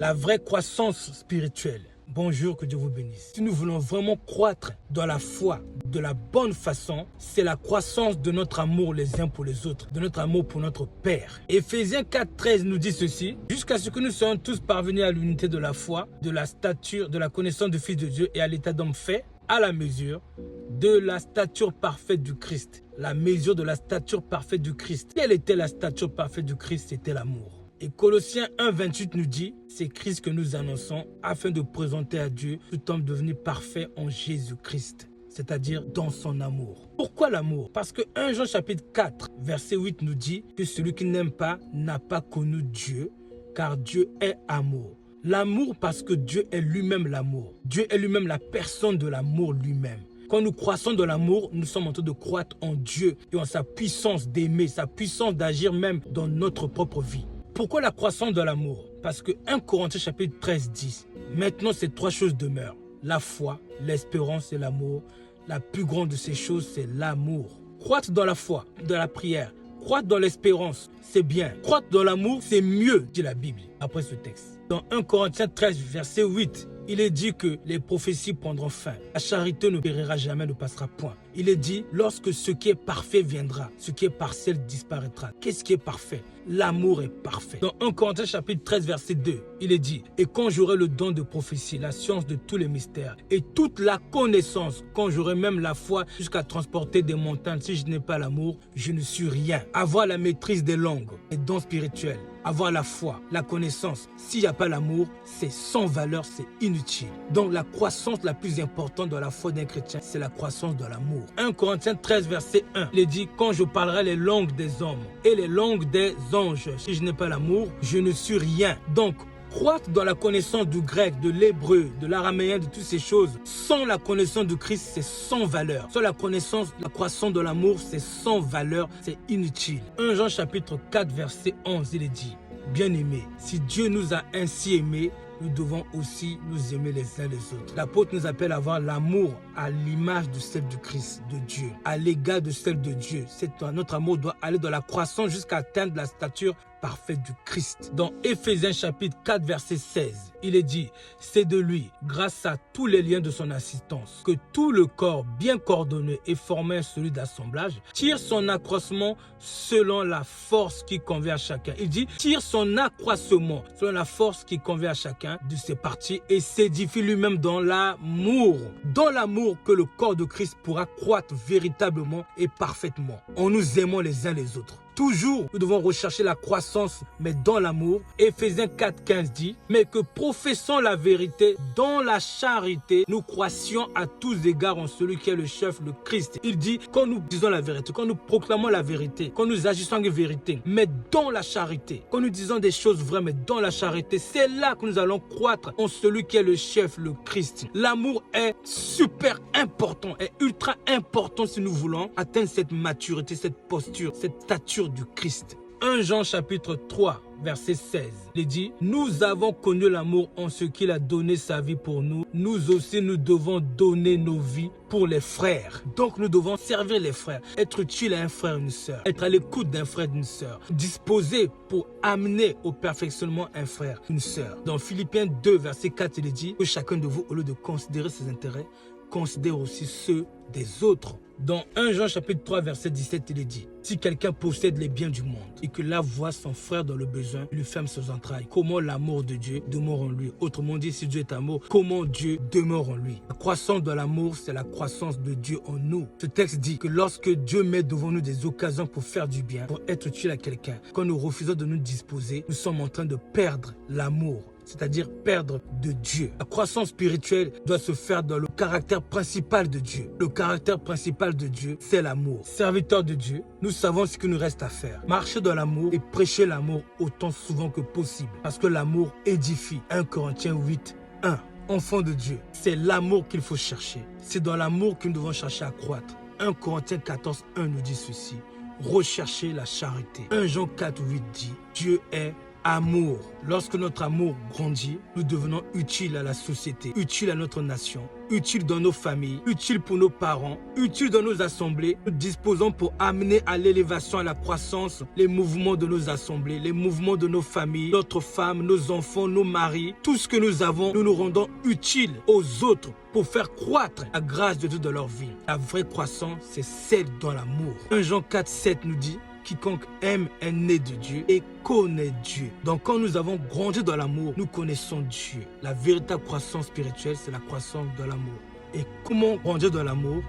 La vraie croissance spirituelle. Bonjour, que Dieu vous bénisse. Si nous voulons vraiment croître dans la foi de la bonne façon, c'est la croissance de notre amour les uns pour les autres, de notre amour pour notre Père. Éphésiens 4:13 nous dit ceci: jusqu'à ce que nous soyons tous parvenus à l'unité de la foi, de la stature, de la connaissance du Fils de Dieu et à l'état d'homme fait, à la mesure de la stature parfaite du Christ. La mesure de la stature parfaite du Christ. Quelle était la stature parfaite du Christ? C'était l'amour. Et Colossiens 1:28 nous dit, c'est Christ que nous annonçons afin de présenter à Dieu tout homme devenu parfait en Jésus-Christ, c'est-à-dire dans son amour. Pourquoi l'amour? Parce que 1 Jean chapitre 4 verset 8 nous dit que celui qui n'aime pas n'a pas connu Dieu, car Dieu est amour. L'amour parce que Dieu est lui-même l'amour. Dieu est lui-même la personne de l'amour lui-même. Quand nous croissons dans l'amour, nous sommes en train de croître en Dieu et en sa puissance d'aimer, sa puissance d'agir même dans notre propre vie. Pourquoi la croissance de l'amour? Parce que 1 Corinthiens chapitre 13 dit, maintenant ces trois choses demeurent, la foi, l'espérance et l'amour. La plus grande de ces choses, c'est l'amour. Croître dans la foi, dans la prière, croître dans l'espérance, c'est bien. Croître dans l'amour, c'est mieux, dit la Bible, après ce texte. Dans 1 Corinthiens 13, verset 8, il est dit que les prophéties prendront fin. La charité ne périra jamais, ne passera point. Il est dit, lorsque ce qui est parfait viendra, ce qui est partiel disparaîtra. Qu'est-ce qui est parfait? L'amour est parfait. Dans 1 Corinthiens chapitre 13, verset 2, il est dit, et quand j'aurai le don de prophétie, la science de tous les mystères, et toute la connaissance, quand j'aurai même la foi jusqu'à transporter des montagnes, si je n'ai pas l'amour, je ne suis rien. Avoir la maîtrise des langues, les dons spirituels, avoir la foi, la connaissance, s'il n'y a pas l'amour, c'est sans valeur, c'est inutile. Donc la croissance la plus importante dans la foi d'un chrétien, c'est la croissance de l'amour. 1 Corinthiens 13, verset 1, il est dit, quand je parlerai les langues des hommes et les langues des anges, si je n'ai pas l'amour, je ne suis rien. Donc, croître dans la connaissance du grec, de l'hébreu, de l'araméen, de toutes ces choses, sans la connaissance du Christ, c'est sans valeur. Sans la connaissance, la croissance de l'amour, c'est sans valeur, c'est inutile. 1 Jean chapitre 4, verset 11, il est dit, bien-aimés, si Dieu nous a ainsi aimés, nous devons aussi nous aimer les uns les autres. L'apôtre nous appelle à avoir l'amour à l'image de celle du Christ, de Dieu, à l'égard de celle de Dieu. Notre amour doit aller dans la croissance jusqu'à atteindre la stature parfaite du Christ. Dans Éphésiens chapitre 4, verset 16, il est dit, c'est de lui, grâce à tous les liens de son assistance, que tout le corps bien coordonné et formé celui d'assemblage tire son accroissement selon la force qui convient à chacun. Il dit, tire son accroissement selon la force qui convient à chacun de ses parties et s'édifie lui-même dans l'amour. Dans l'amour que le corps de Christ pourra croître véritablement et parfaitement, en nous aimant les uns les autres. Toujours, nous devons rechercher la croissance, mais dans l'amour. Éphésiens 4:15 dit, mais que professant la vérité dans la charité, nous croissions à tous égards en celui qui est le chef, le Christ. Il dit, quand nous disons la vérité, quand nous proclamons la vérité, quand nous agissons avec vérité, mais dans la charité, quand nous disons des choses vraies, mais dans la charité, c'est là que nous allons croître en celui qui est le chef, le Christ. L'amour est super important, est ultra important si nous voulons atteindre cette maturité, cette posture, cette stature du Christ. 1 Jean chapitre 3 verset 16, il dit, nous avons connu l'amour en ce qu'il a donné sa vie pour nous. Nous aussi nous devons donner nos vies pour les frères. Donc nous devons servir les frères, être utile à un frère et une sœur, être à l'écoute d'un frère et d'une sœur, disposer pour amener au perfectionnement un frère, une sœur. Dans Philippiens 2 verset 4, il est dit que chacun de vous, au lieu de considérer ses intérêts, considère aussi ceux des autres. Dans 1 Jean chapitre 3 verset 17, il est dit, si quelqu'un possède les biens du monde et que là voit son frère dans le besoin, lui ferme ses entrailles, comment l'amour de Dieu demeure en lui? Autrement dit, si Dieu est amour, comment Dieu demeure en lui? La croissance de l'amour, c'est la croissance de Dieu en nous. Ce texte dit que lorsque Dieu met devant nous des occasions pour faire du bien, pour être utile à quelqu'un, quand nous refusons de nous disposer, nous sommes en train de perdre l'amour, c'est-à-dire perdre de Dieu. La croissance spirituelle doit se faire dans le caractère principal de Dieu. Le caractère principal de Dieu, c'est l'amour. Serviteur de Dieu, nous savons ce qu'il nous reste à faire. Marcher dans l'amour et prêcher l'amour autant souvent que possible. Parce que l'amour édifie. 1 Corinthiens 8, 1. Enfant de Dieu, c'est l'amour qu'il faut chercher. C'est dans l'amour que nous devons chercher à croître. 1 Corinthiens 14, 1 nous dit ceci. Recherchez la charité. 1 Jean 4, 8 dit, Dieu est Amour. Lorsque notre amour grandit, nous devenons utiles à la société, utiles à notre nation, utiles dans nos familles, utiles pour nos parents, utiles dans nos assemblées. Nous disposons pour amener à l'élévation, à la croissance, les mouvements de nos assemblées, les mouvements de nos familles, notre femme, nos enfants, nos maris. Tout ce que nous avons, nous nous rendons utiles aux autres pour faire croître la grâce de Dieu dans leur vie. La vraie croissance, c'est celle dans l'amour. 1 Jean 4, 7 nous dit: quiconque aime est né de Dieu et connaît Dieu. Donc quand nous avons grandi dans l'amour, nous connaissons Dieu. La véritable croissance spirituelle, c'est la croissance dans l'amour. Et comment grandir dans l'amour?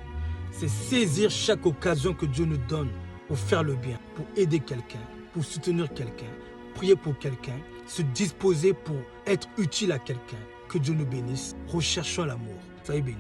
C'est saisir chaque occasion que Dieu nous donne pour faire le bien, pour aider quelqu'un, pour soutenir quelqu'un, prier pour quelqu'un, se disposer pour être utile à quelqu'un. Que Dieu nous bénisse. Recherchons l'amour. Soyez bénis.